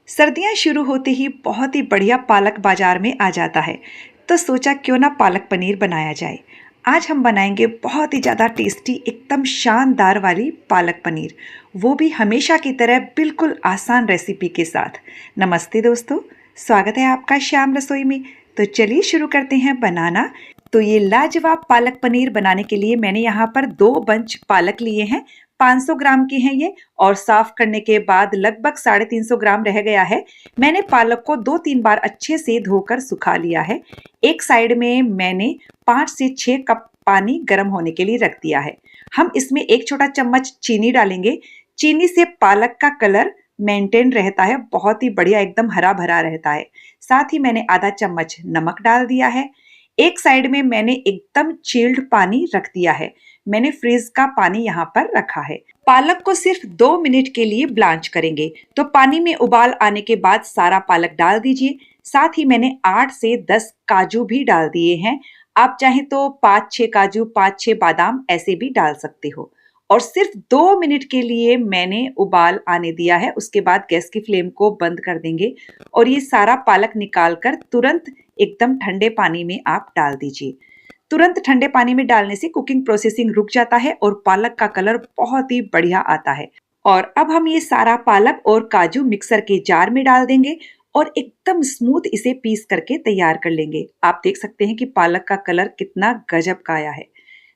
सर्दियां शुरू होते ही बहुत ही बढ़िया पालक बाजार में आ जाता है। तो सोचा क्यों ना पालक पनीर बनाया जाए। आज हम बनाएंगे बहुत ही ज़्यादा टेस्टी एकदम शानदार वाली पालक पनीर, वो भी हमेशा की तरह बिल्कुल आसान रेसिपी के साथ। नमस्ते दोस्तों, स्वागत है आपका श्याम रसोई में। तो चलिए शुरू करते हैं बनाना। तो ये लाजवाब पालक पनीर बनाने के लिए मैंने यहाँ पर 2 बंच पालक लिए हैं। 500 ग्राम के हैं ये, और साफ करने के बाद लगभग 350 ग्राम रह गया है। मैंने पालक को 2-3 बार अच्छे से धोकर सुखा लिया है। एक साइड में मैंने 5 से 6 कप पानी गर्म होने के लिए रख दिया है। हम इसमें 1 छोटा चम्मच चीनी डालेंगे। चीनी से पालक का कलर मेंटेन रहता है, बहुत ही बढ़िया एकदम हरा भरा रहता है। साथ ही मैंने आधा चम्मच नमक डाल दिया है। एक साइड में मैंने एकदम चिल्ड पानी रख दिया है। मैंने फ्रिज का पानी यहाँ पर रखा है। पालक को सिर्फ 2 मिनट के लिए ब्लांच करेंगे। तो पानी में उबाल आने के बाद सारा पालक डाल दीजिए। साथ ही मैंने 8 से 10 काजू भी डाल दिए हैं। आप चाहें तो 5-6 काजू, 5-6 बादाम ऐसे भी डाल सकते हो। और सिर्फ 2 मिनट के लिए मैंने उबाल आने दिया है। उसके बाद गैस की फ्लेम को बंद कर देंगे और ये सारा पालक निकाल कर तुरंत एकदम ठंडे पानी में आप डाल दीजिए। तुरंत ठंडे पानी में डालने से कुकिंग प्रोसेसिंग रुक जाता है और पालक का कलर बहुत ही बढ़िया आता है। और अब हम ये सारा पालक और काजू मिक्सर के जार में डाल देंगे और एकदम स्मूथ इसे पीस करके तैयार कर लेंगे। आप देख सकते हैं कि पालक का कलर कितना गजब का आया है।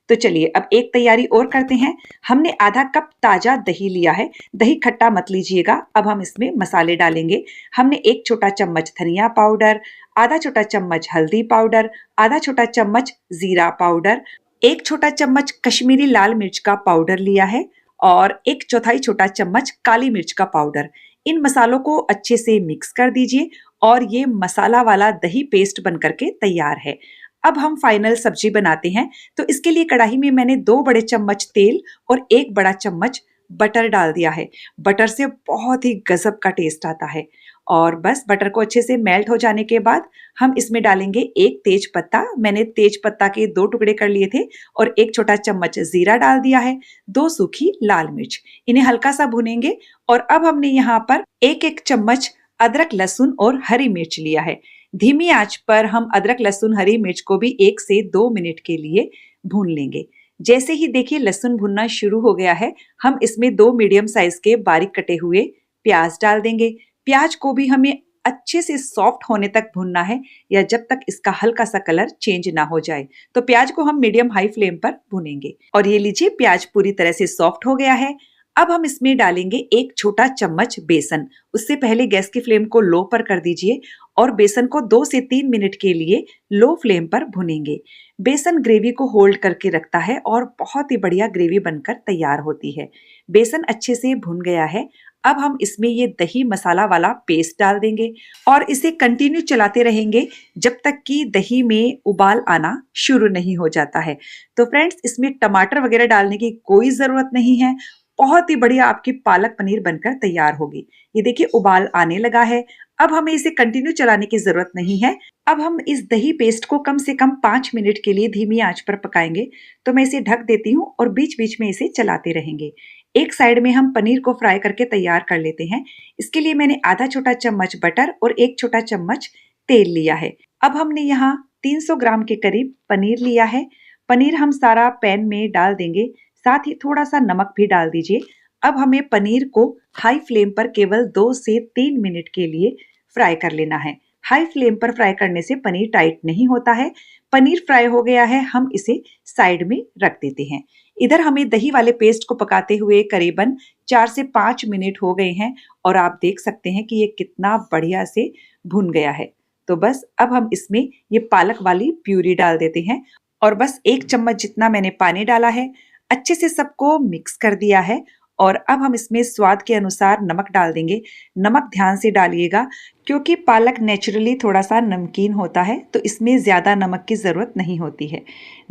तो चलिए अब एक तैयारी और करते हैं। हमने आधा कप ताजा दही लिया है। दही खट्टा मत लीजिएगा। अब हम इसमें मसाले डालेंगे। हमने 1 छोटा चम्मच धनिया पाउडर, आधा छोटा चम्मच हल्दी पाउडर, आधा छोटा चम्मच जीरा पाउडर, 1 छोटा चम्मच कश्मीरी लाल मिर्च का पाउडर लिया है और 1/4 छोटा चम्मच काली मिर्च का पाउडर। इन मसालों को अच्छे से मिक्स कर दीजिए और ये मसाला वाला दही पेस्ट बन करके तैयार है। अब हम फाइनल सब्जी बनाते हैं। तो इसके लिए कढ़ाई में मैंने 2 बड़े चम्मच तेल और 1 बड़ा चम्मच बटर डाल दिया है। बटर से बहुत ही गजब का टेस्ट आता है। और बस बटर को अच्छे से मेल्ट हो जाने के बाद हम इसमें डालेंगे 1 तेज पत्ता। मैंने तेज पत्ता के 2 टुकड़े कर लिए थे और 1 छोटा चम्मच जीरा डाल दिया है। 2 सूखी लाल मिर्च, इन्हें हल्का सा भुनेंगे। और अब हमने यहाँ पर 1-1 चम्मच अदरक, लहसुन और हरी मिर्च लिया है। धीमी आंच पर हम अदरक, लहसुन, हरी मिर्च को भी 1 से 2 मिनट के लिए भून लेंगे। जैसे ही देखिए लहसुन भुनना शुरू हो गया है, हम इसमें 2 मीडियम साइज के बारीक कटे हुए प्याज डाल देंगे। प्याज को भी हमें अच्छे से सॉफ्ट होने तक भूनना है, या जब तक इसका हल्का सा कलर चेंज ना हो जाए। तो प्याज को हम मीडियम हाई फ्लेम पर भूनेंगे। और ये लीजिए प्याज पूरी तरह से सॉफ्ट हो गया है। अब हम इसमें डालेंगे 1 छोटा चम्मच बेसन। उससे पहले गैस की फ्लेम को लो पर कर दीजिए और बेसन को 2 से 3 मिनट के लिए लो फ्लेम पर भुनेंगे। बेसन ग्रेवी को होल्ड करके रखता है और बहुत ही बढ़िया ग्रेवी बनकर तैयार होती है। बेसन अच्छे से भुन गया है। अब हम इसमें ये दही मसाला वाला पेस्ट डाल देंगे और इसे कंटिन्यू चलाते रहेंगे जब तक कि दही में उबाल आना शुरू नहीं हो जाता है। तो फ्रेंड्स, इसमें टमाटर वगैरह डालने की कोई जरूरत नहीं है। बहुत ही बढ़िया आपकी पालक पनीर बनकर तैयार होगी। ये देखिए उबाल आने लगा है। अब हमें इसे कंटिन्यू चलाने की जरूरत नहीं है। अब हम इस दही पेस्ट को कम से कम 5 मिनट के लिए धीमी आंच पर पकाएंगे। तो मैं इसे ढक देती हूँ और बीच बीच में इसे चलाते रहेंगे। एक साइड में हम पनीर को फ्राई करके तैयार कर लेते हैं। इसके लिए मैंने आधा छोटा चम्मच बटर और 1 छोटा चम्मच तेल लिया है। अब हमने यहाँ 300 ग्राम के करीब पनीर लिया है। पनीर हम सारा पैन में डाल देंगे। साथ ही थोड़ा सा नमक भी डाल दीजिए। अब हमें पनीर को हाई फ्लेम पर केवल 2 से 3 मिनट के लिए फ्राई कर लेना है। हाई फ्लेम पर फ्राई करने से पनीर टाइट नहीं होता है। पनीर फ्राई हो गया है, हम इसे साइड में रख देते हैं। इधर हमें दही वाले पेस्ट को पकाते हुए करीबन 4 से 5 मिनट हो गए हैं और आप देख सकते हैं कि ये कितना बढ़िया से भुन गया है। तो बस अब हम इसमें ये पालक वाली प्यूरी डाल देते हैं और बस 1 चम्मच जितना मैंने पानी डाला है। अच्छे से सबको मिक्स कर दिया है और अब हम इसमें स्वाद के अनुसार नमक डाल देंगे। नमक ध्यान से डालिएगा क्योंकि पालक नेचुरली थोड़ा सा नमकीन होता है, तो इसमें ज़्यादा नमक की ज़रूरत नहीं होती है।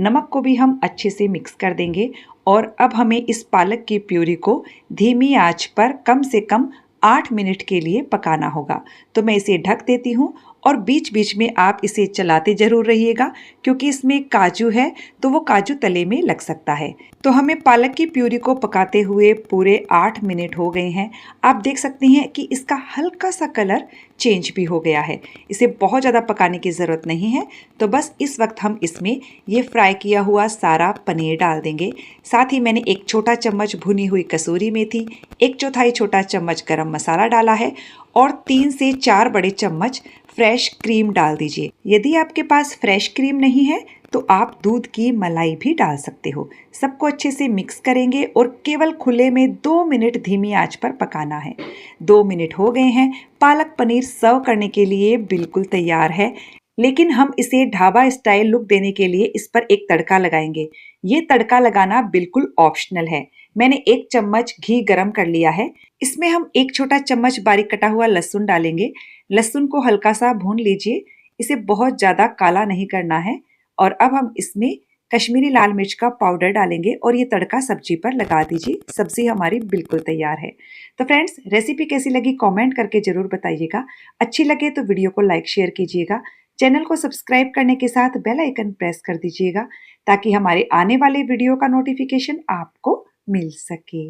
नमक को भी हम अच्छे से मिक्स कर देंगे और अब हमें इस पालक की प्यूरी को धीमी आंच पर कम से कम 8 मिनट के लिए पकाना होगा। तो मैं इसे ढक देती हूँ और बीच बीच में आप इसे चलाते जरूर रहिएगा, क्योंकि इसमें काजू है तो वो काजू तले में लग सकता है। तो हमें पालक की प्यूरी को पकाते हुए पूरे 8 मिनट हो गए हैं। आप देख सकते हैं कि इसका हल्का सा कलर चेंज भी हो गया है। इसे बहुत ज़्यादा पकाने की ज़रूरत नहीं है। तो बस इस वक्त हम इसमें ये फ्राई किया हुआ सारा पनीर डाल देंगे। साथ ही मैंने 1 छोटा चम्मच भुनी हुई कसूरी मेथी, 1/4 छोटा चम्मच गरम मसाला डाला है और 3 से 4 बड़े चम्मच फ्रेश क्रीम डाल दीजिए। यदि आपके पास फ्रेश क्रीम नहीं है तो आप दूध की मलाई भी डाल सकते हो। सबको अच्छे से मिक्स करेंगे और केवल खुले में 2 मिनट धीमी आंच पर पकाना है। 2 मिनट हो गए हैं। पालक पनीर सर्व करने के लिए बिल्कुल तैयार है। लेकिन हम इसे ढाबा स्टाइल लुक देने के लिए इस पर एक तड़का लगाएंगे। ये तड़का लगाना बिल्कुल ऑप्शनल है। मैंने 1 चम्मच घी गरम कर लिया है। इसमें हम 1 छोटा चम्मच बारीक कटा हुआ लहसुन डालेंगे। लहसुन को हल्का सा भून लीजिए। इसे बहुत ज़्यादा काला नहीं करना है। और अब हम इसमें कश्मीरी लाल मिर्च का पाउडर डालेंगे और ये तड़का सब्जी पर लगा दीजिए। सब्जी हमारी बिल्कुल तैयार है। तो फ्रेंड्स, रेसिपी कैसी लगी कमेंट करके ज़रूर बताइएगा। अच्छी लगे तो वीडियो को लाइक शेयर कीजिएगा। चैनल को सब्सक्राइब करने के साथ बेल आइकन प्रेस कर दीजिएगा, ताकि हमारे आने वाले वीडियो का नोटिफिकेशन आपको मिल सके।